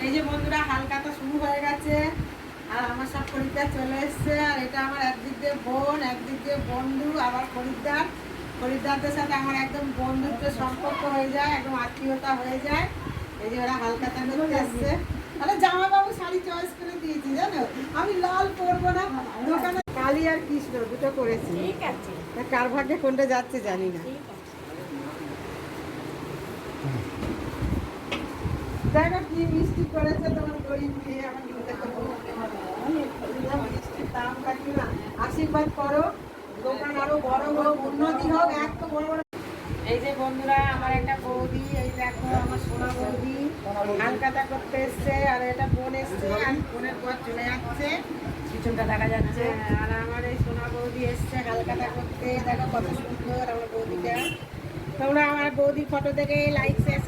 এই যে বন্ধুরা হালকাটা শুরু হয়ে গেছে আর আমার সব খরিদ্দার চলে এসছে। আর এটা আমার একদিক দিয়ে বোন, একদিক দিয়ে বন্ধু, আবার খরিদ্দার। খরিদ্দারদের সাথে আমার একদম বন্ধুত্ব সম্পর্ক হয়ে যায়, একদম আত্মীয়তা হয়ে যায়। এই যে ওরা হালকাতা করতে এসছে। তাহলে জামাবাবু শাড়ি চয়েস করে দিয়েছি জানো, আমি লাল পরবো না। দোকানে কালী আর কৃষ্ণ দুটো করেছি, ঠিক আছে, কার ভাগ্যে কোনটা যাচ্ছে জানি না। ঠিক আছে। দেখো কি মিষ্টি করেছে তোমার গরিব মেয়ে, আমার মিষ্টির দাম কাটি না। আশীর্বাদ করো, দোকান আরো বড় হোক, উন্নতি হোক। এত বড় বড় এই যে বন্ধুরা আমার একটা বৌদি, এই দেখো আমার সোনা বৌদি হালকাতা করতে এসছে। আর এটা বোন এসছে, আর বোনের পর চলে যাচ্ছে, পিছনটা দেখা যাচ্ছে। আর আমার এই সোনা বৌদি এসছে হালকাতা করতে। দেখো কত সুন্দর আমার বৌদিটা। তোমরা আমার বৌদির ফটো দেখে লাইক শেয়ার